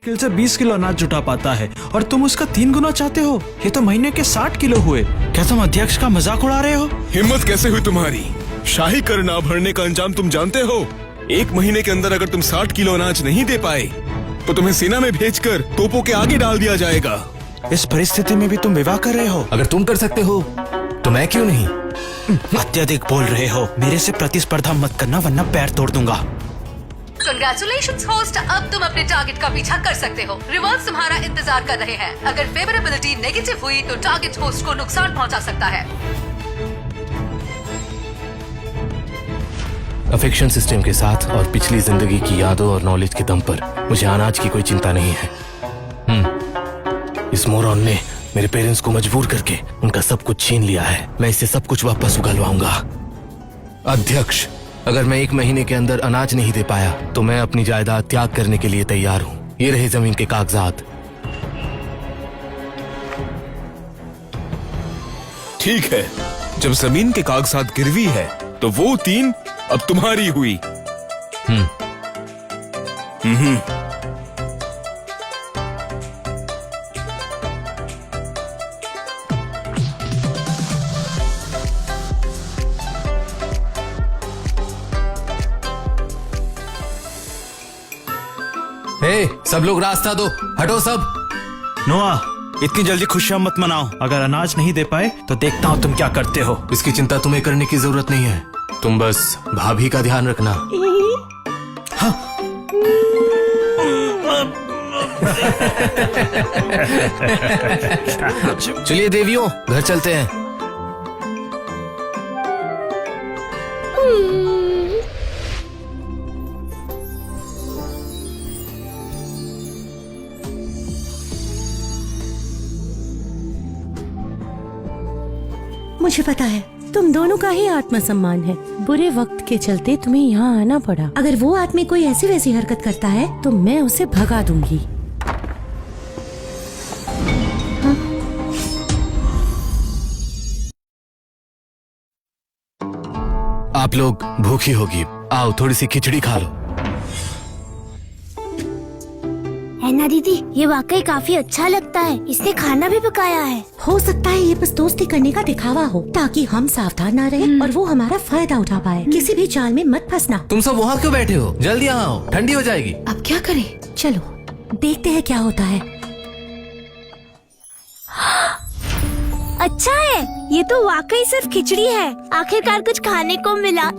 मुश्किल से 20 किलो अनाज जुटा पाता है और तुम उसका 3 गुना चाहते हो। ये तो महीने के 60 किलो हुए। क्या तुम अध्यक्ष का मजाक उड़ा रहे हो? हिम्मत कैसे हुई तुम्हारी? शाही कर ना भरने का अंजाम तुम जानते हो। 1 महीने के अंदर अगर तुम 60 किलो अनाज नहीं दे पाए तो तुम्हें सेना में भेजकर तोपों के आगे डाल दिया जाएगा। इस परिस्थिति में भी तुम विवाह कर रहे हो? अगर तुम कर सकते हो तो मैं क्यों नहीं? अत्यधिक बोल रहे हो। मेरे से प्रतिस्पर्धा मत करना वरना पैर तोड़ दूंगा। Congratulations होस्ट, अब तुम अपने टारगेट का पीछा कर सकते हो। रिवॉर्ड्स तुम्हारा इंतजार कर रहे हैं। अगर फेवरेबिलिटी नेगेटिव हुई तो टारगेट होस्ट को नुकसान पहुंचा सकता है। अफेक्शन सिस्टम के साथ और पिछली जिंदगी की यादों और नॉलेज के दम पर मुझे अनाज की कोई चिंता नहीं है। इस मोरॉन ने मेरे पेरेंट्स को मजबूर करके उनका सब कुछ छीन लिया है। मैं इससे सब कुछ वापस उगलवाऊंगा। अध्यक्ष, अगर मैं 1 महीने के अंदर अनाज नहीं दे पाया तो मैं अपनी जायदाद त्याग करने के लिए तैयार हूँ। ये रहे जमीन के कागजात। ठीक है, जब जमीन के कागजात गिरवी है तो वो 3 अब तुम्हारी हुई। सब लोग रास्ता दो, हटो सब। नोआ, इतनी जल्दी खुशियां मत मनाओ। अगर अनाज नहीं दे पाए तो देखता हूँ तुम क्या करते हो। इसकी चिंता तुम्हें करने की जरूरत नहीं है। तुम बस भाभी का ध्यान रखना। हाँ। चलिए देवियों, घर चलते हैं। मुझे पता है तुम दोनों का ही आत्मसम्मान है। बुरे वक्त के चलते तुम्हें यहाँ आना पड़ा। अगर वो आदमी कोई ऐसी वैसी हरकत करता है तो मैं उसे भगा दूंगी। हाँ? आप लोग भूखी होगी, आओ थोड़ी सी खिचड़ी खा लो। ऐना दीदी, ये वाकई काफी अच्छा लगता है। इसने खाना भी पकाया है। हो सकता है ये बस दोस्ती करने का दिखावा हो ताकि हम सावधान ना रहें और वो हमारा फायदा उठा पाए। किसी भी जाल में मत फंसना। तुम सब वहाँ क्यों बैठे हो? जल्दी यहाँ आओ, ठंडी हो जाएगी। अब क्या करें? चलो देखते हैं क्या होता है। अच्छा है, ये तो वाकई सिर्फ खिचड़ी है। आखिरकार कुछ खाने को मिला।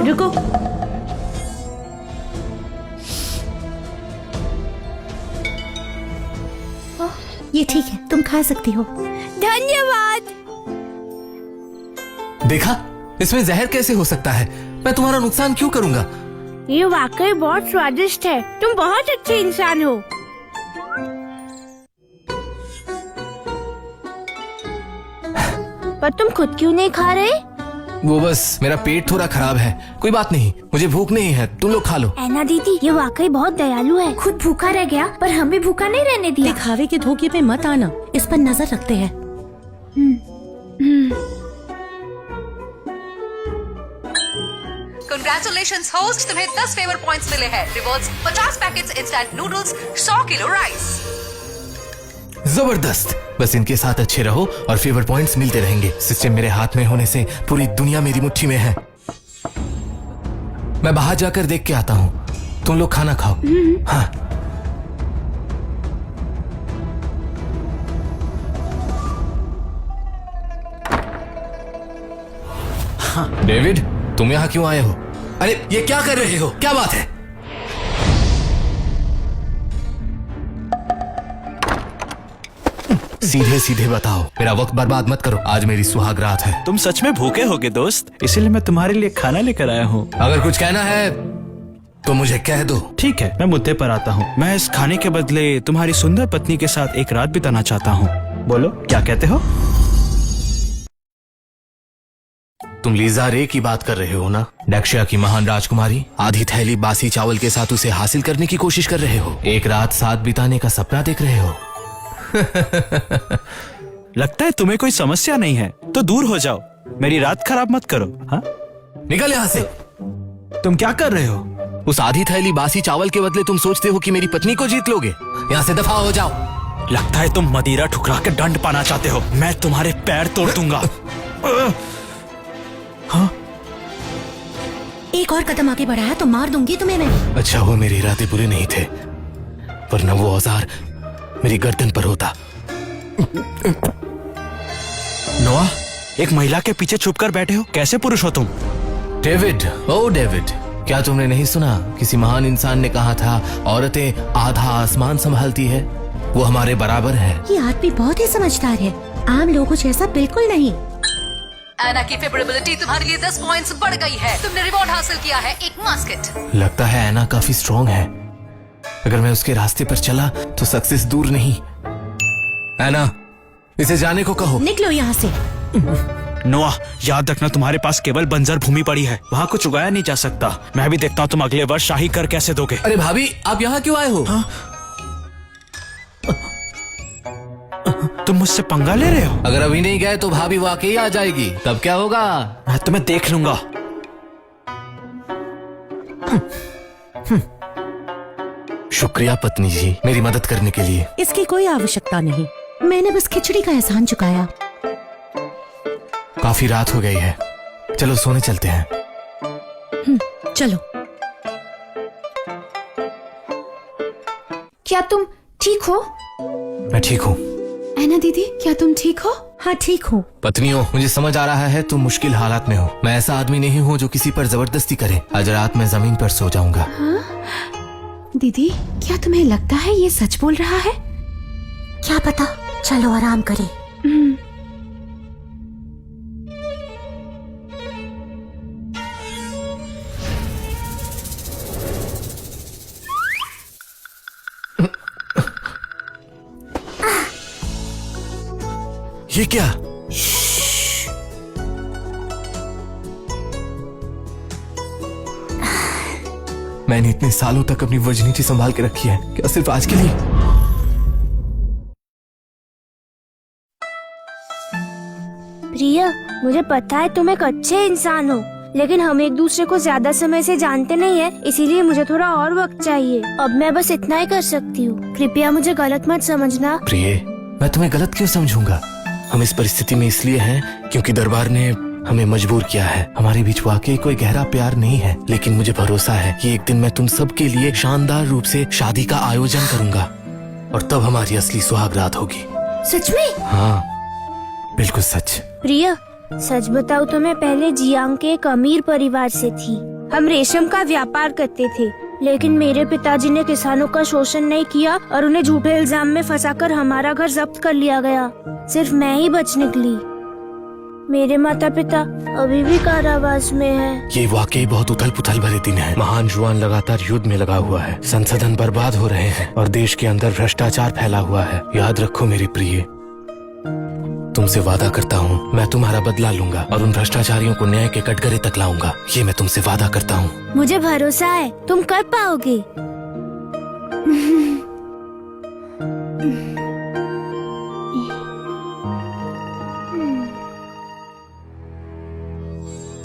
रुको, ये ठीक है, तुम खा सकती हो। धन्यवाद। देखा, इसमें जहर कैसे हो सकता है? मैं तुम्हारा नुकसान क्यों करूँगा? ये वाकई बहुत स्वादिष्ट है। तुम बहुत अच्छे इंसान हो। पर तुम खुद क्यों नहीं खा रहे? वो बस मेरा पेट थोड़ा खराब है। कोई बात नहीं, मुझे भूख नहीं है। तुम लोग खा लो। ऐना दीदी, ये वाकई बहुत दयालु है। खुद भूखा रह गया पर हमें भूखा नहीं रहने दिया। दिखावे के धोखे पे मत आना, इस पर नजर रखते हैं। Congratulations होस्ट, तुम्हें 10 फेवर पॉइंट्स मिले हैं। Rewards 50 packets instant noodles, 100 kilo rice. जबरदस्त। बस इनके साथ अच्छे रहो और फेवर पॉइंट्स मिलते रहेंगे। सिस्टम मेरे हाथ में होने से पूरी दुनिया मेरी मुट्ठी में है। मैं बाहर जाकर देख के आता हूँ। तुम लोग खाना खाओ। हाँ। डेविड, तुम यहाँ क्यों आए हो? अरे ये क्या कर रहे हो? क्या बात है? सीधे सीधे बताओ, मेरा वक्त बर्बाद मत करो। आज मेरी सुहाग रात है। तुम सच में भूखे होगे दोस्त, इसीलिए मैं तुम्हारे लिए खाना लेकर आया हूँ। अगर कुछ कहना है तो मुझे कह दो। ठीक है, मैं मुद्दे पर आता हूँ। मैं इस खाने के बदले तुम्हारी सुंदर पत्नी के साथ एक रात बिताना चाहता हूँ। बोलो, क्या कहते हो? तुम लीजा रे की बात कर रहे हो ना? दक्षिया की महान राजकुमारी। आधी थैली बासी चावल के साथ उसे हासिल करने की कोशिश कर रहे हो। एक रात साथ बिताने का सपना देख रहे हो। लगता है तुम्हें कोई समस्या नहीं है, तो दूर हो जाओ। मेरी रात खराब मत करो। हाँ, निकल यहाँ से। तुम क्या कर रहे हो? उस आधी थैली बासी चावल के बदले तुम सोचते हो कि मेरी पत्नी को जीत लोगे? यहाँ से दफा हो जाओ। लगता है तुम मदिरा ठुकरा के दंड पाना चाहते हो। मैं तुम्हारे पैर तोड़ दूंगा। हाँ? एक और कदम आगे बढ़ाया तो मार दूंगी तुम्हें मैं। अच्छा हुआ मेरे इरादे बुरे नहीं थे, वरना वो औजार मेरी गर्दन पर होता। नोआ, एक महिला के पीछे छुप कर बैठे हो, कैसे पुरुष हो तुम? डेविड, ओ डेविड, क्या तुमने नहीं सुना? किसी महान इंसान ने कहा था, औरतें आधा आसमान संभालती है। वो हमारे बराबर है। ये आदमी बहुत ही समझदार है, आम लोगों जैसा बिल्कुल नहीं। एना की फेवरेबिलिटी तुम्हारे लिए 10 पॉइंट्स बढ़ गई है। तुमने रिवॉर्ड हासिल किया है, एक मस्केट। लगता है एना काफी स्ट्रॉन्ग है। अगर मैं उसके रास्ते पर चला तो सक्सेस दूर नहीं। एना, इसे जाने को कहो। निकलो यहाँ से। नोआ, याद रखना तुम्हारे पास केवल बंजर भूमि पड़ी है, वहाँ कुछ उगाया नहीं जा सकता। मैं भी देखता हूँ तुम अगले वर्ष शाही कर कैसे दोगे। अरे भाभी, आप यहाँ क्यों आए हो? हाँ? तुम मुझसे पंगा ले रहे हो? अगर अभी नहीं गए तो भाभी वाकई आ जाएगी, तब क्या होगा? मैं तुम्हें देख लूंगा। शुक्रिया पत्नी जी, मेरी मदद करने के लिए। इसकी कोई आवश्यकता नहीं, मैंने बस खिचड़ी का एहसान चुकाया। काफी रात हो गई है, चलो सोने चलते हैं। चलो। क्या तुम ठीक हो? मैं ठीक हूँ। ऐना दीदी, क्या तुम ठीक हो? हाँ ठीक हूँ। पत्नियों, मुझे समझ आ रहा है तुम मुश्किल हालात में हो। मैं ऐसा आदमी नहीं हूँ जो किसी पर जबरदस्ती करे। आज रात मैं जमीन पर सो जाऊंगा। दीदी, क्या तुम्हें लगता है ये सच बोल रहा है? क्या पता, चलो आराम करें। ये क्या? मैंने इतने सालों तक अपनी वर्जिनिटी संभाल के रखी है, क्या सिर्फ आज के लिए? प्रिया, मुझे पता है तुम एक अच्छे इंसान हो, लेकिन हम एक दूसरे को ज्यादा समय से जानते नहीं है, इसीलिए मुझे थोड़ा और वक्त चाहिए। अब मैं बस इतना ही कर सकती हूँ, कृपया मुझे गलत मत समझना। प्रिय, मैं तुम्हें गलत क्यों समझूंगा? हम इस परिस्थिति में इसलिए हैं क्योंकि दरबार ने हमें मजबूर किया है। हमारे बीच वाकई कोई गहरा प्यार नहीं है, लेकिन मुझे भरोसा है कि एक दिन मैं तुम सब के लिए शानदार रूप से शादी का आयोजन करूंगा और तब हमारी असली सुहागरात होगी। सच में? हाँ, बिल्कुल सच। प्रिया, सच बताऊं तो मैं पहले जियांग के एक अमीर परिवार से थी। हम रेशम का व्यापार करते थे, लेकिन मेरे पिताजी ने किसानों का शोषण नहीं किया और उन्हें झूठे इल्जाम में फंसाकर हमारा घर जब्त कर लिया गया। सिर्फ मैं ही बच निकली। मेरे माता पिता अभी भी कारावास में हैं। ये वाकई बहुत उथल पुथल भरे दिन है। महान जुआन लगातार युद्ध में लगा हुआ है, संसाधन बर्बाद हो रहे हैं और देश के अंदर भ्रष्टाचार फैला हुआ है। याद रखो मेरी प्रिय, तुमसे वादा करता हूँ मैं तुम्हारा बदला लूंगा और उन भ्रष्टाचारियों को न्याय के कटघरे तक लाऊंगा। ये मैं तुमसे वादा करता हूँ। मुझे भरोसा है तुम कर पाओगे।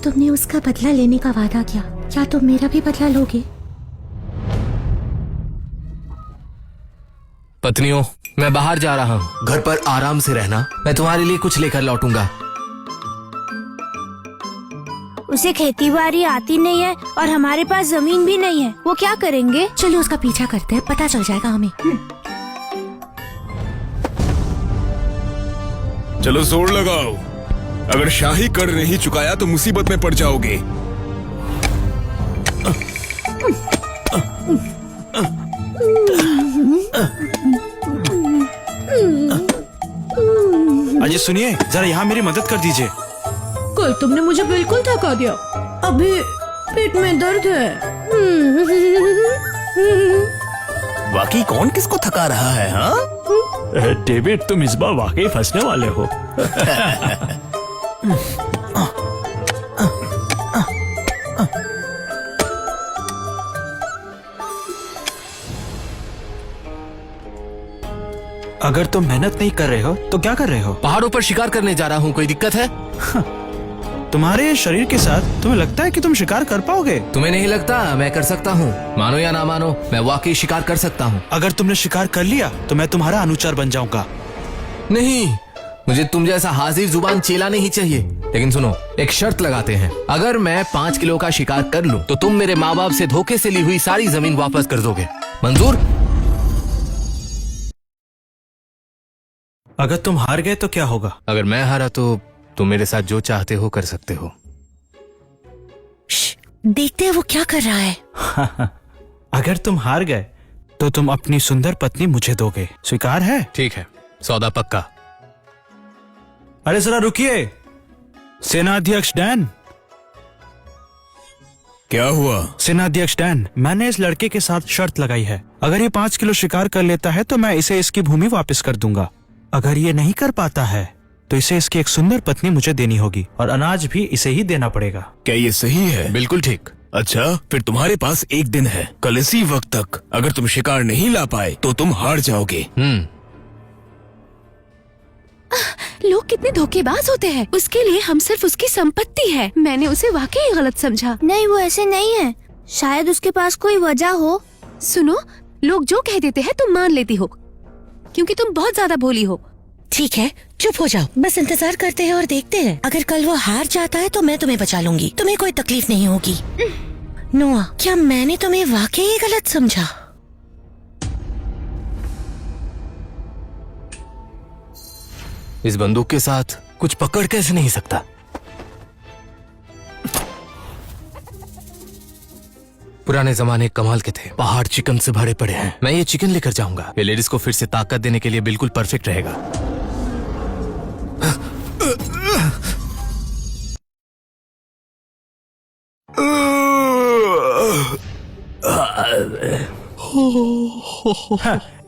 तुमने उसका बदला लेने का वादा किया, क्या तुम मेरा भी बदला लोगे? पत्नियों, मैं बाहर जा रहा हूँ, घर पर आराम से रहना। मैं तुम्हारे लिए कुछ लेकर लौटूंगा। उसे खेती बाड़ी आती नहीं है और हमारे पास जमीन भी नहीं है, वो क्या करेंगे? चलो उसका पीछा करते हैं, पता चल जाएगा हमें। चलो जोर लगाओ, अगर शाही कर नहीं चुकाया तो मुसीबत में पड़ जाओगे। अजय सुनिए, जरा यहाँ मेरी मदद कर दीजिए। कल तुमने मुझे बिल्कुल थका दिया, अभी पेट में दर्द है। वाकई कौन किसको थका रहा है? हाँ डेविड, तुम इस बार वाकई फंसने वाले हो। अगर तुम मेहनत नहीं कर रहे हो तो क्या कर रहे हो? पहाड़ों पर शिकार करने जा रहा हूँ, कोई दिक्कत है? तुम्हारे शरीर के साथ तुम्हें लगता है कि तुम शिकार कर पाओगे? तुम्हें नहीं लगता मैं कर सकता हूँ? मानो या ना मानो, मैं वाकई शिकार कर सकता हूँ। अगर तुमने शिकार कर लिया तो मैं तुम्हारा अनुचर बन जाऊंगा। नहीं, मुझे तुम जैसा हाजिर जुबान चेला नहीं चाहिए। लेकिन सुनो, एक शर्त लगाते हैं। अगर मैं 5 किलो का शिकार कर लूं, तो तुम मेरे माँ बाप से धोखे से ली हुई सारी जमीन वापस कर दोगे। मंजूर? अगर तुम हार गए तो क्या होगा? अगर मैं हारा तो तुम मेरे साथ जो चाहते हो कर सकते हो। देखते हैं वो क्या कर रहा है। अगर तुम हार गए तो तुम अपनी सुंदर पत्नी मुझे दोगे, स्वीकार है? ठीक है, सौदा पक्का। अरे जरा रुकिए, सेनाध्यक्ष डैन। क्या हुआ? सेनाध्यक्ष डैन, मैंने इस लड़के के साथ शर्त लगाई है। अगर ये 5 किलो शिकार कर लेता है तो मैं इसे इसकी भूमि वापस कर दूंगा। अगर ये नहीं कर पाता है तो इसे इसकी एक सुंदर पत्नी मुझे देनी होगी और अनाज भी इसे ही देना पड़ेगा। क्या ये सही है? बिल्कुल ठीक। अच्छा, फिर तुम्हारे पास एक दिन है। कल इसी वक्त तक अगर तुम शिकार नहीं ला पाए तो तुम हार जाओगे। लोग कितने धोखेबाज होते हैं। उसके लिए हम सिर्फ उसकी संपत्ति है। मैंने उसे वाकई गलत समझा। नहीं, वो ऐसे नहीं है। शायद उसके पास कोई वजह हो। सुनो, लोग जो कह देते हैं तुम मान लेती हो, क्योंकि तुम बहुत ज्यादा भोली हो। ठीक है, चुप हो जाओ। बस इंतजार करते हैं और देखते हैं। अगर कल वो हार जाता है तो मैं तुम्हें बचा लूंगी, तुम्हें कोई तकलीफ नहीं होगी। नोआ, क्या मैंने तुम्हें वाकई गलत समझा? इस बंदूक के साथ कुछ पकड़ कैसे नहीं सकता? पुराने जमाने कमाल के थे। पहाड़ चिकन से भरे पड़े हैं। मैं ये चिकन लेकर जाऊंगा। ये लेडीज को फिर से ताकत देने के लिए बिल्कुल परफेक्ट रहेगा।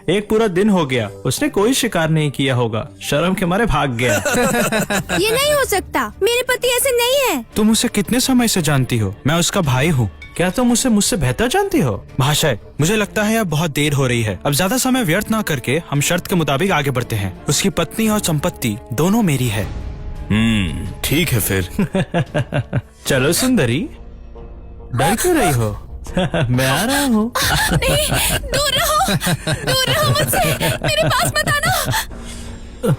एक पूरा दिन हो गया, उसने कोई शिकार नहीं किया होगा। शर्म के मारे भाग गया। ये नहीं हो सकता, मेरे पति ऐसे नहीं है। तुम उसे कितने समय से जानती हो? मैं उसका भाई हूँ। क्या तुम उसे मुझसे बेहतर जानती हो? भाषा, मुझे लगता है अब बहुत देर हो रही है। अब ज्यादा समय व्यर्थ ना करके हम शर्त के मुताबिक आगे बढ़ते हैं। उसकी पत्नी और संपत्ति दोनों मेरी है। ठीक है फिर। चलो सुंदरी, डर क्यों रही हो? मैं आ रहा हूँ। दूर रहो मुझसे, मेरे पास मत आना।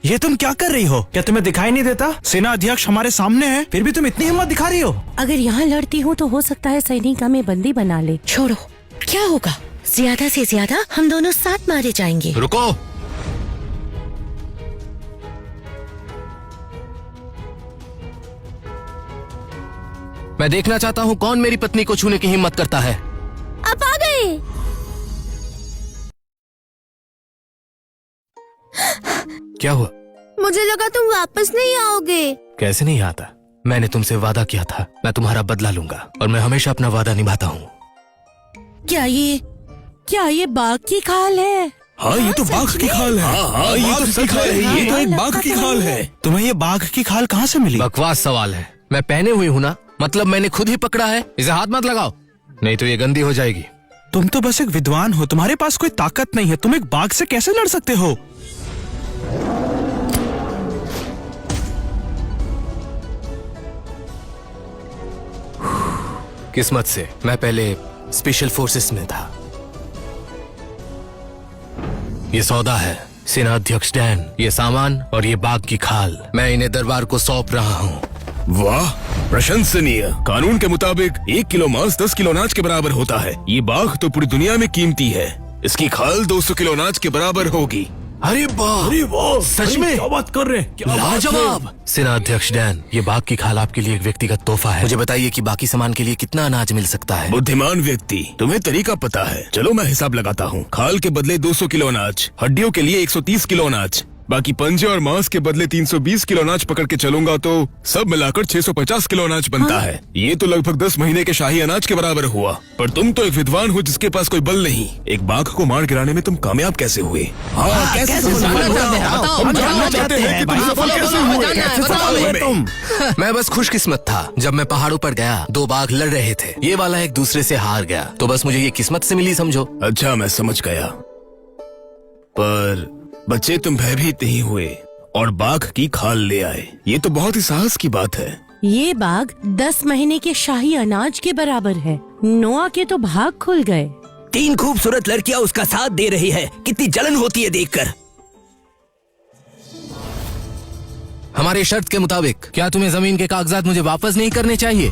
ये तुम क्या कर रही हो? क्या तुम्हें दिखाई नहीं देता? सेना अध्यक्ष हमारे सामने है, फिर भी तुम इतनी हिम्मत दिखा रही हो। अगर यहाँ लड़ती हूँ तो हो सकता है सैनिक हमें बंदी बना ले। छोड़ो, क्या होगा? ज्यादा से ज्यादा हम दोनों साथ मारे जाएंगे। रुको। मैं देखना चाहता हूँ कौन मेरी पत्नी को छूने की हिम्मत करता है। आप आ गए। क्या हुआ? मुझे लगा तुम वापस नहीं आओगे। कैसे नहीं आता? मैंने तुमसे वादा किया था, मैं तुम्हारा बदला लूंगा और मैं हमेशा अपना वादा निभाता हूँ। क्या ये बाघ की खाल है? हाँ, ये तो बाघ की खाल है। हाँ, ये तो सच है। ये तो एक बाघ की खाल है। तुम्हें ये बाघ की खाल कहाँ से मिली? बकवास सवाल है। मैं पहने हुई हूँ ना, मतलब मैंने खुद ही पकड़ा है। इसे हाथ मत लगाओ, नहीं तो ये गंदी हो जाएगी। तुम तो बस एक विद्वान हो, तुम्हारे पास कोई ताकत नहीं है। तुम एक बाघ से कैसे लड़ सकते हो? किस्मत से मैं पहले स्पेशल फोर्सेस में था। ये सौदा है सेनाध्यक्ष डैन, ये सामान और ये बाघ की खाल मैं इन्हें दरबार को सौंप रहा हूँ। वाह, प्रशंसनीय। कानून के मुताबिक 1 किलो मांस 10 किलो अनाज के बराबर होता है। ये बाघ तो पूरी दुनिया में कीमती है। इसकी खाल 200 किलो अनाज के बराबर होगी। अरे वाह, सच में? क्या बात कर रहे हैं? लाजवाब। सेनाध्यक्ष डैन, ये बाघ की खाल आपके लिए एक व्यक्तिगत तोहफा है। मुझे बताइए कि बाकी सामान के लिए कितना अनाज मिल सकता है? बुद्धिमान व्यक्ति, तुम्हें तरीका पता है। चलो मैं हिसाब लगाता हूँ। खाल के बदले 200 किलो अनाज, हड्डियों के लिए 130 किलो अनाज, बाकी पंजे और मांस के बदले 320 किलो अनाज पकड़ के चलूंगा तो सब मिलाकर 650 किलो अनाज बनता है। ये तो लगभग 10 महीने के शाही अनाज के बराबर हुआ। पर तुम तो एक विद्वान हो जिसके पास कोई बल नहीं। एक बाघ को मार गिराने में तुम कामयाब कैसे हुए? हाँ, कैसे सफल हुआ? हम जानना चाहते हैं कि तुम सफल कैसे हुए? कैसे सफल हुए तुम? मैं बस खुशकिस्मत था। जब मैं पहाड़ों पर गया, 2 बाघ लड़ रहे थे। ये वाला एक दूसरे से हार गया, तो बस मुझे ये किस्मत से मिली समझो। अच्छा, मैं समझ गया। पर बच्चे, तुम भयभीत नहीं हुए और बाघ की खाल ले आए। ये तो बहुत ही साहस की बात है। ये बाग 10 महीने के शाही अनाज के बराबर है। नोआ के तो भाग खुल गए। 3 खूबसूरत लड़कियां उसका साथ दे रही है, कितनी जलन होती है देखकर। हमारे शर्त के मुताबिक क्या तुम्हें जमीन के कागजात मुझे वापस नहीं करने चाहिए?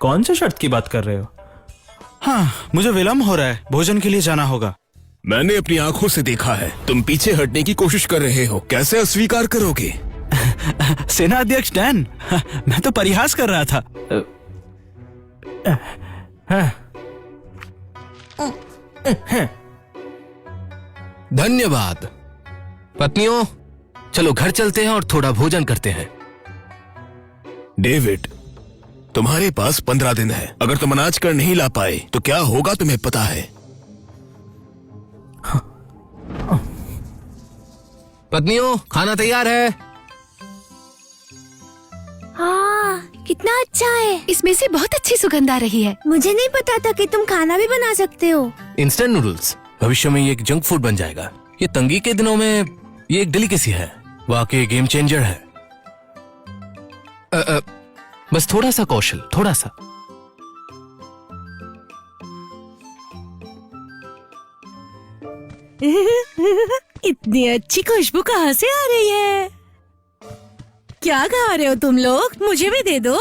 कौन से शर्त की बात कर रहे हो? हाँ, मुझे विलम्ब हो रहा है, भोजन के लिए जाना होगा। मैंने अपनी आंखों से देखा है, तुम पीछे हटने की कोशिश कर रहे हो, कैसे अस्वीकार करोगे? सेना अध्यक्ष डैन, मैं तो परिहास कर रहा था। धन्यवाद। पत्नियों, चलो घर चलते हैं और थोड़ा भोजन करते हैं। डेविड, तुम्हारे पास 15 दिन है। अगर तुम अनाज कर नहीं ला पाए तो क्या होगा तुम्हें पता है? पत्नियों, खाना तैयार है। हाँ, कितना अच्छा है। इसमें से बहुत अच्छी सुगंध आ रही है। मुझे नहीं पता था कि तुम खाना भी बना सकते हो। इंस्टेंट नूडल्स भविष्य में ये एक जंक फूड बन जाएगा। ये तंगी के दिनों में ये एक डेलिकेसी है, वाकई गेम चेंजर है। बस थोड़ा सा कौशल, थोड़ा सा। इतनी अच्छी खुशबू कहाँ से आ रही है? क्या खा रहे हो तुम लोग? मुझे भी दे दो।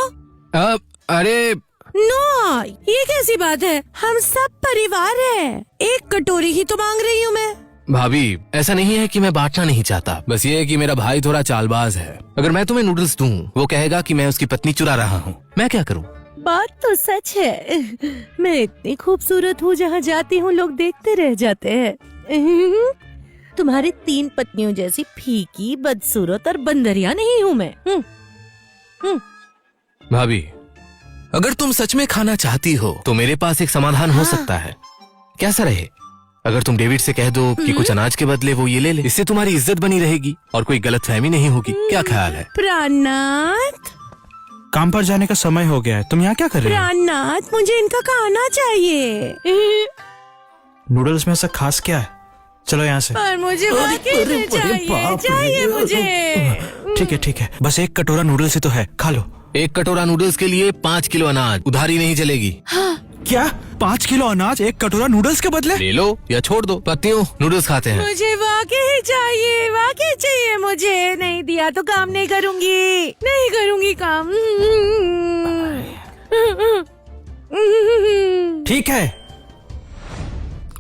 अरे नो, ये कैसी बात है? हम सब परिवार हैं। एक कटोरी ही तो मांग रही हूँ मैं। भाभी, ऐसा नहीं है कि मैं बांटना नहीं चाहता, बस ये है कि मेरा भाई थोड़ा चालबाज है। अगर मैं तुम्हें नूडल्स दूं, वो कहेगा कि मैं उसकी पत्नी चुरा रहा हूँ। मैं क्या करूँ? बात तो सच है। मैं इतनी खूबसूरत हूँ, जहाँ जाती हूँ लोग देखते रह जाते हैं। तुम्हारी 3 पत्नियों जैसी फीकी, बदसूरत और बंदरिया नहीं हूँ मैं। भाभी, अगर तुम सच में खाना चाहती हो तो मेरे पास एक समाधान हो सकता है। कैसा रहे अगर तुम डेविड से कह दो कि कुछ अनाज के बदले वो ये ले ले? इससे तुम्हारी इज्जत बनी रहेगी और कोई गलतफहमी नहीं होगी। क्या ख्याल है? प्राणनाथ, काम पर जाने का समय हो गया है, तुम यहाँ क्या कर रहे हो? प्राणनाथ, मुझे इनका खाना चाहिए। नूडल्स में ऐसा खास क्या है? चलो यहाँ से। पर मुझे वाकई में चाहिए मुझे। ठीक है, बस एक कटोरा नूडल्स ही तो है, खा लो। 1 कटोरा नूडल्स के लिए 5 किलो अनाज, उधारी नहीं चलेगी। क्या? 5 किलो अनाज 1 कटोरा नूडल्स के बदले? ले लो या छोड़ दो। पत्नियों, नूडल्स खाते हैं। मुझे वाकई चाहिए मुझे। नहीं दिया तो काम नहीं करूंगी काम। ठीक है,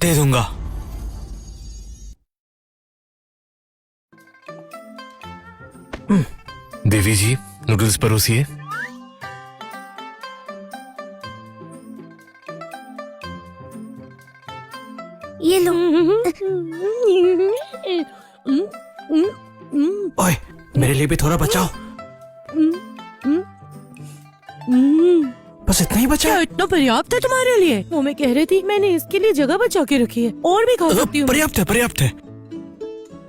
दे दूंगा। देवी जी, नूडल्स परोसिए। ये लो। ओए, मेरे लिए भी थोड़ा बचाओ। बस इतना ही बचा? क्या इतना पर्याप्त है तुम्हारे लिए? वो मैं कह रही थी, मैंने इसके लिए जगह बचा के रखी है, और भी खा सकती हूँ। पर्याप्त है,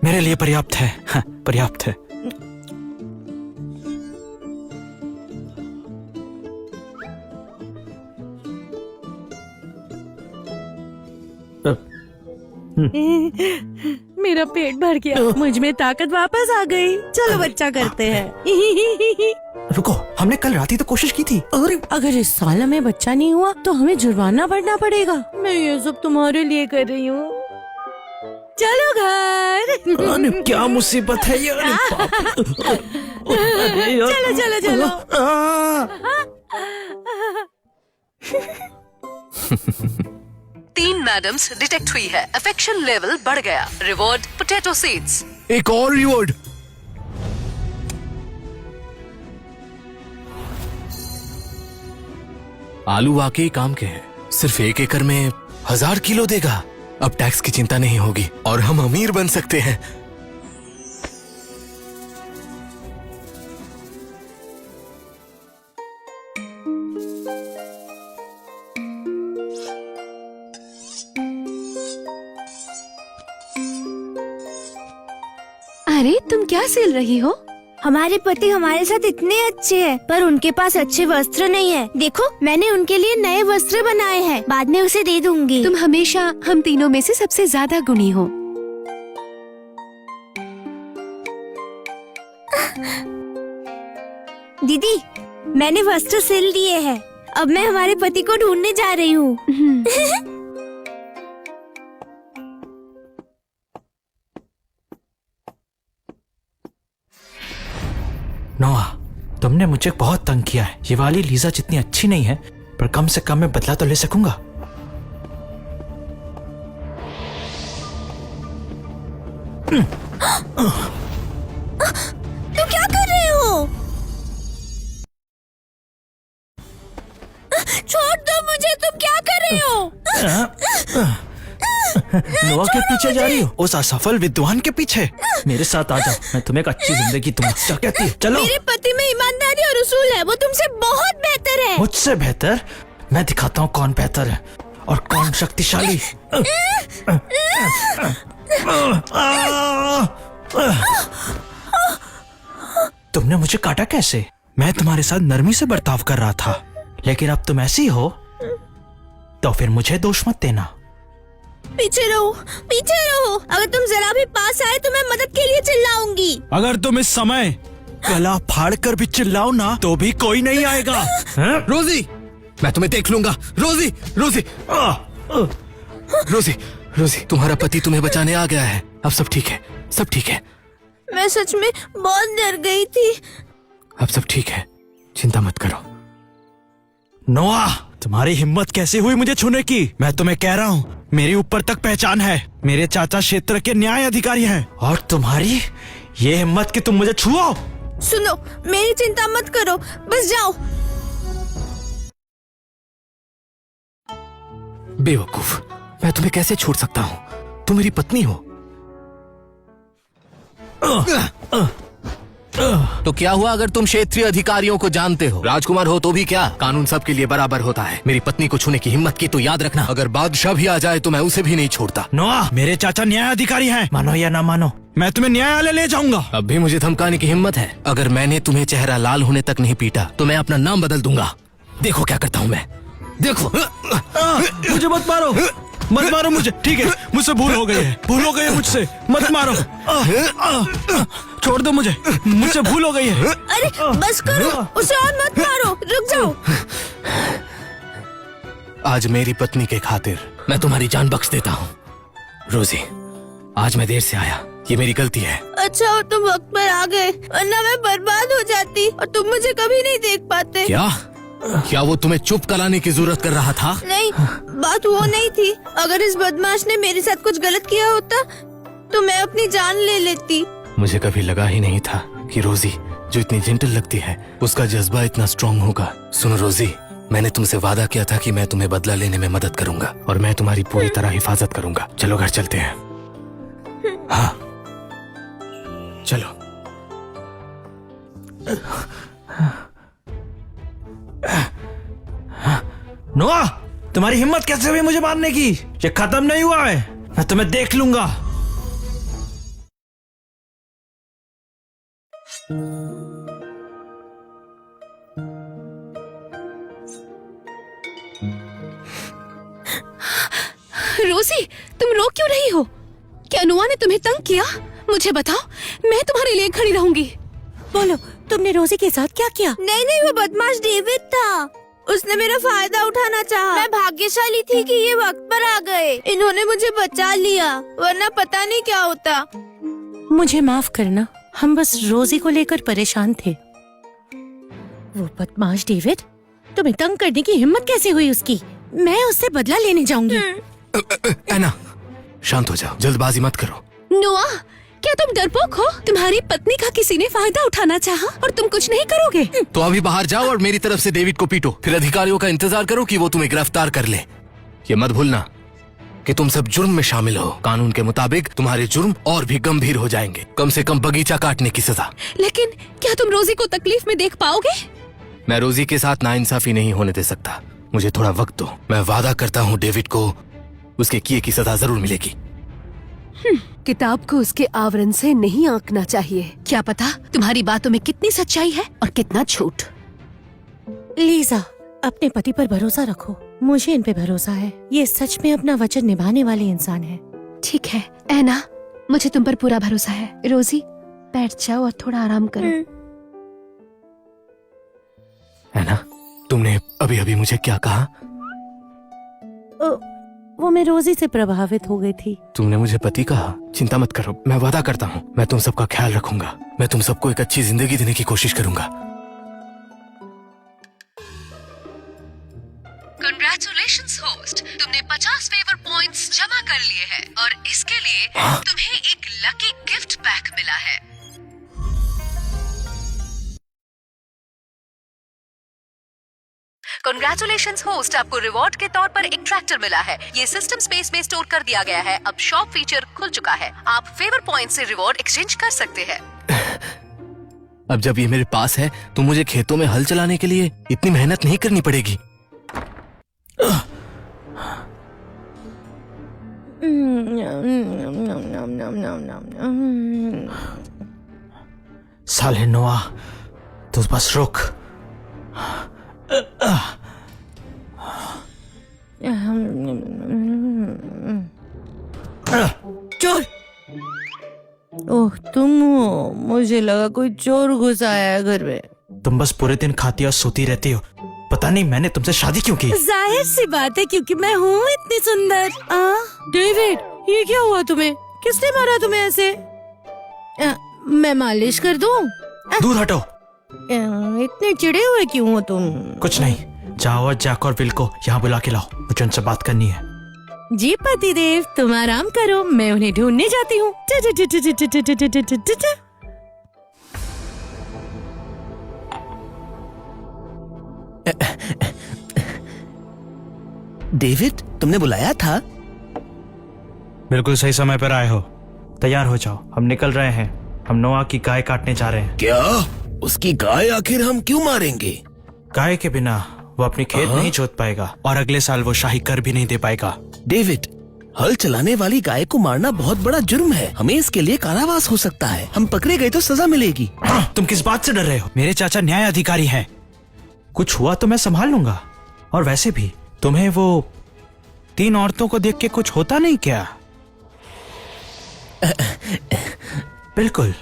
मेरे लिए पर्याप्त है। हाँ, पर्याप्त है। मेरा पेट भर गया, मुझ में ताकत वापस आ गई। चलो बच्चा करते हैं। रुको, हमने कल रात ही तो कोशिश की थी। अगर इस साल में बच्चा नहीं हुआ तो हमें जुर्माना भरना पड़ेगा। मैं ये सब तुम्हारे लिए कर रही हूँ। चलो घर। क्या मुसीबत है यार। चलो। 3 मैडम्स डिटेक्ट हुई है, अफेक्शन लेवल बढ़ गया। Reward potato seeds. एक और रिवॉर्ड। आलू वाकई काम के हैं। सिर्फ 1 एकड़ में 1000 किलो देगा। अब टैक्स की चिंता नहीं होगी और हम अमीर बन सकते हैं। अरे, तुम क्या सिल रही हो? हमारे पति हमारे साथ इतने अच्छे हैं, पर उनके पास अच्छे वस्त्र नहीं है। देखो, मैंने उनके लिए नए वस्त्र बनाए हैं, बाद में उसे दे दूंगी। तुम हमेशा हम तीनों में से सबसे ज्यादा गुणी हो। दीदी, मैंने वस्त्र सिल दिए हैं। अब मैं हमारे पति को ढूंढने जा रही हूँ। नोआ, तुमने मुझे बहुत तंग किया है। ये वाली लीजा जितनी अच्छी नहीं है, पर कम से कम मैं बदला तो ले सकूंगा। तुम क्या कर रहे हो? छोड़ दो मुझे, तुम क्या कर रहे हो? नोआ के पीछे जा रही हो? उस असफल विद्वान के पीछे? मेरे साथ आ जाओ, मैं तुम्हें एक अच्छी जिंदगी दूंगा। क्या कहती है? चलो। मेरे पति में ईमानदारी और उसूल है, वो तुमसे बहुत बेहतर है। मुझसे बेहतर? मैं दिखाता हूँ कौन बेहतर है और कौन शक्तिशाली। तुमने मुझे काटा कैसे? मैं तुम्हारे साथ नरमी से बर्ताव कर रहा था, लेकिन अब तुम ऐसी हो तो फिर मुझे दोष मत देना। पीछे रहो, पीछे रहो। अगर तुम जरा भी पास आए तो मैं मदद के लिए चिल्लाऊंगी। अगर तुम इस समय गला फाड़ कर भी चिल्लाओ ना तो भी कोई नहीं आएगा। रोजी, मैं तुम्हें देख लूंगा। रोजी, रोजी, रोजी, रोजी, तुम्हारा पति तुम्हें बचाने आ गया है। अब सब ठीक है, सब ठीक है। मैं सच में बहुत डर गई थी। अब सब ठीक है, चिंता मत करो। नोआ, तुम्हारी हिम्मत कैसे हुई मुझे छूने की? मैं तुम्हें कह रहा हूँ, मेरी ऊपर तक पहचान है। मेरे चाचा क्षेत्र के न्याय अधिकारी हैं और तुम्हारी ये हिम्मत कि तुम मुझे छुओ। सुनो, मेरी चिंता मत करो, बस जाओ। बेवकूफ, मैं तुम्हें कैसे छोड़ सकता हूँ? तुम मेरी पत्नी हो। तो क्या हुआ अगर तुम क्षेत्रीय अधिकारियों को जानते हो? राजकुमार हो तो भी क्या, कानून सबके लिए बराबर होता है। मेरी पत्नी को छूने की हिम्मत की तो याद रखना, अगर बादशाह भी आ जाए तो मैं उसे भी नहीं छोड़ता। नोआ, मेरे चाचा न्याय अधिकारी हैं। मानो या ना मानो, मैं तुम्हें न्यायालय ले जाऊंगा। अब भी मुझे धमकाने की हिम्मत है? अगर मैंने तुम्हें चेहरा लाल होने तक नहीं पीटा तो मैं अपना नाम बदल दूंगा। देखो क्या करता हूँ मैं, देखो। मुझे मत मारो, मत मारो मुझे। ठीक है, मुझसे भूल हो गई है, भूल हो गई है मुझसे। मत मारो, छोड़ दो मुझे, मुझसे भूल हो गई है। अरे बस करो, उसे और मत मारो, रुक जाओ। आज मेरी पत्नी के खातिर मैं तुम्हारी जान बख्श देता हूँ। रोजी, आज मैं देर से आया, ये मेरी गलती है। अच्छा हो तुम वक्त पर आ गए, वरना मैं बर्बाद हो जाती और तुम मुझे कभी नहीं देख पाते। क्या वो तुम्हें चुप कराने की जरूरत कर रहा था? नहीं, बात वो नहीं थी। अगर इस बदमाश ने मेरे साथ कुछ गलत किया होता तो मैं अपनी जान ले लेती। मुझे कभी लगा ही नहीं था कि रोजी, जो इतनी जेंटल लगती है, उसका जज्बा इतना स्ट्रॉन्ग होगा। सुनो रोजी, मैंने तुमसे वादा किया था कि मैं तुम्हें बदला लेने में मदद करूंगा और मैं तुम्हारी पूरी तरह हिफाजत करूंगा। चलो घर चलते हैं। हाँ चलो। नोआ, तुम्हारी हिम्मत कैसे हुई मुझे मारने की? ये खत्म नहीं हुआ है, मैं तुम्हें देख लूंगा। रोजी, तुम रो क्यों रही हो? क्या नुआ ने तुम्हें तंग किया? मुझे बताओ, मैं तुम्हारे लिए खड़ी रहूंगी। बोलो, तुमने रोजी के साथ क्या किया? नहीं नहीं, वो बदमाश डेविड था। उसने मेरा फायदा उठाना चाहा। मैं भाग्यशाली थी कि ये वक्त पर आ गए। इन्होंने मुझे बचा लिया, वरना पता नहीं क्या होता। मुझे माफ करना, हम बस रोजी को लेकर परेशान थे। वो बदमाश डेविड, तुम्हें तंग करने की हिम्मत कैसे हुई उसकी? मैं उससे बदला लेने जाऊंगी। एना, शांत हो जाओ, जल्दबाजी मत करो। नुआ, क्या तुम डरपोक हो? तुम्हारी पत्नी का किसी ने फायदा उठाना चाहा और तुम कुछ नहीं करोगे? तो अभी बाहर जाओ और मेरी तरफ से डेविड को पीटो, फिर अधिकारियों का इंतजार करो कि वो तुम्हें गिरफ्तार कर ले। ये मत भूलना कि तुम सब जुर्म में शामिल हो। कानून के मुताबिक तुम्हारे जुर्म और भी गंभीर हो जाएंगे, कम से कम बगीचा काटने की सजा। लेकिन क्या तुम रोजी को तकलीफ में देख पाओगे? मैं रोजी के साथ नाइंसाफी नहीं होने दे सकता। मुझे थोड़ा वक्त दो। मैं वादा करता हूँ डेविड को उसके किए की सजा जरूर मिलेगी। किताब को उसके आवरण से नहीं आंकना चाहिए। क्या पता तुम्हारी बातों में कितनी सच्चाई है और कितना झूठ। लीजा, अपने पति पर भरोसा रखो, मुझे इन पे भरोसा है। ये सच में अपना वचन निभाने वाले इंसान है। ठीक है ऐना, मुझे तुम पर पूरा भरोसा है। रोजी, बैठ जाओ और थोड़ा आराम करो। है ना? तुमने अभी अभी मुझे क्या कहा? वो मैं रोजी से प्रभावित हो गई थी। तुमने मुझे पति कहा? चिंता मत करो, मैं वादा करता हूँ मैं तुम सबका ख्याल रखूंगा। मैं तुम सबको एक अच्छी जिंदगी देने की कोशिश करूंगा। Congratulations host, तुमने 50 फेवर पॉइंट्स जमा कर लिए हैं और इसके लिए तुम्हें एक लकी गिफ्ट पैक मिला है। Congratulations host, आपको रिवॉर्ड के तौर पर एक ट्रैक्टर मिला है। ये सिस्टम स्पेस में स्टोर कर दिया गया है। अब शॉप फीचर खुल चुका है। आप फेवर पॉइंट से रिवॉर्ड एक्सचेंज कर सकते हैं। अब जब ये मेरे पास है तो मुझे खेतों में हल चलाने के लिए इतनी मेहनत नहीं करनी पड़ेगी। साले नोआ, तो बस रुक। चोर! ओह तुम हो, मुझे लगा कोई चोर घुस आया है घर में। तुम बस पूरे दिन खाती और सोती रहती हो। पता नहीं मैंने तुमसे शादी क्यों की। जाहिर सी बात है, क्योंकि मैं हूँ इतनी सुंदर। डेविड, ये क्या हुआ तुम्हें? किसने मारा तुम्हें ऐसे? मैं मालिश कर दूं? दूर हटो। इतने चिढ़े हुए क्यों हो तुम? कुछ नहीं, जाओ और जैक और विल को यहाँ बुला के लाओ, मुझे उनसे बात करनी है। जी पतिदेव, तुम आराम करो, मैं उन्हें ढूंढने जाती हूँ। डेविड, तुमने बुलाया था? बिल्कुल सही समय पर आए हो। तैयार हो जाओ, हम निकल रहे हैं। हम नोआ की गाय काटने जा रहे हैं। क्या? उसकी गाय आखिर हम क्यों मारेंगे? गाय के बिना वो अपनी खेत नहीं जोत पाएगा और अगले साल वो शाही कर भी नहीं दे पाएगा। डेविड, हल चलाने वाली गाय को मारना बहुत बड़ा जुर्म है। हमें इसके लिए कारावास हो सकता है। हम पकड़े गए तो सजा मिलेगी। तुम किस बात से डर रहे हो? मेरे चाचा न्याय अधिकारी हैं। कुछ हुआ तो मैं संभाल लूंगा। और वैसे भी तुम्हें वो 3 औरतों को देख के कुछ होता नहीं क्या? बिल्कुल।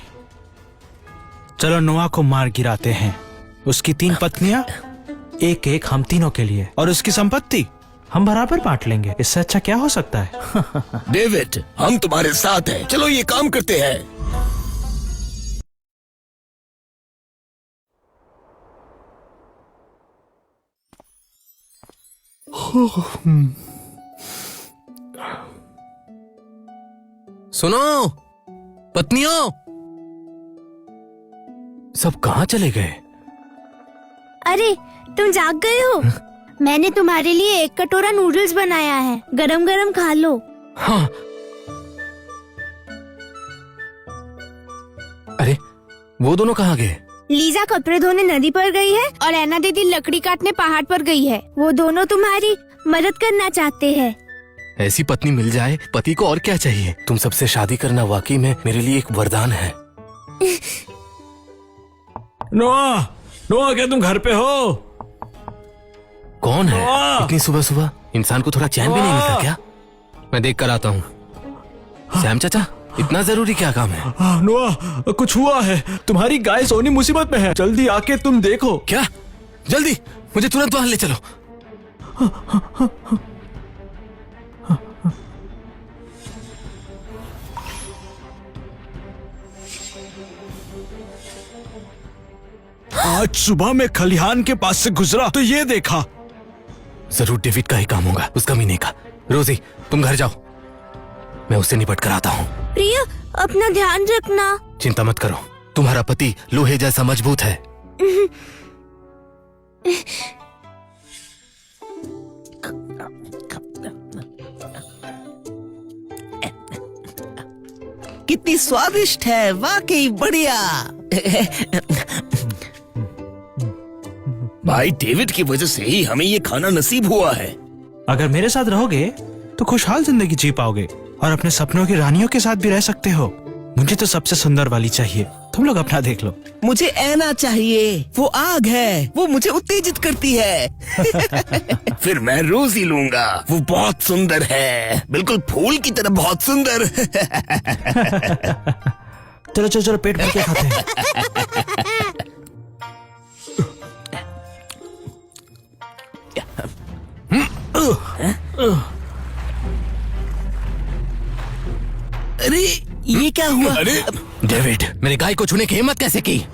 चलो नोआ को मार गिराते हैं। उसकी 3 पत्नियां, एक एक हम तीनों के लिए, और उसकी संपत्ति हम बराबर बांट लेंगे। इससे अच्छा क्या हो सकता है? डेविड, हम तुम्हारे साथ हैं। चलो ये काम करते हैं। सुनो पत्नियों, सब कहाँ चले गए? अरे तुम जाग गए हो? मैंने तुम्हारे लिए 1 कटोरा नूडल्स बनाया है, गरम गरम खा लो। हाँ। अरे वो दोनों कहाँ गए? लीजा कपड़े धोने नदी पर गई है और ऐना दीदी लकड़ी काटने पहाड़ पर गई है। वो दोनों तुम्हारी मदद करना चाहते हैं। ऐसी पत्नी मिल जाए, पति को और क्या चाहिए? तुम सबसे शादी करना वाकई में मेरे लिए एक वरदान है। नोआ, नोआ, क्या तुम घर पे हो? कौन है इतनी सुबह सुबह? इंसान को थोड़ा चैन भी नहीं मिलता क्या? मैं देख कर आता हूँ। सैम चाचा, इतना जरूरी क्या काम है? नोआ, कुछ हुआ है। तुम्हारी गाय सोनी मुसीबत में है। जल्दी आके तुम देखो। क्या? जल्दी, मुझे तुरंत वहां ले चलो। आज सुबह मैं खलिहान के पास से गुजरा तो ये देखा। जरूर डेविड का ही काम होगा, उस कमीने का। रोजी, तुम घर जाओ, मैं उससे निपट कर आता हूँ। प्रिया, अपना ध्यान रखना। चिंता मत करो, तुम्हारा पति लोहे जैसा मजबूत है। कितनी स्वादिष्ट है, वाकई बढ़िया। भाई डेविड की वजह से ही हमें ये खाना नसीब हुआ है। अगर मेरे साथ रहोगे तो खुशहाल जिंदगी जी पाओगे और अपने सपनों की रानियों के साथ भी रह सकते हो। मुझे तो सबसे सुंदर वाली चाहिए, तुम लोग अपना देख लो। मुझे ऐना चाहिए, वो आग है, वो मुझे उत्तेजित करती है। फिर मैं रोजी लूंगा, वो बहुत सुंदर है, बिल्कुल फूल की तरह बहुत सुंदर। चलो चलो चलो, पेट भर के खाते हैं। अरे ये क्या हुआ? अरे डेविड, मेरे गाय को छूने की हिम्मत कैसे की?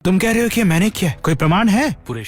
तुम कह रहे हो कि मैंने किया? कोई प्रमाण है? पूरे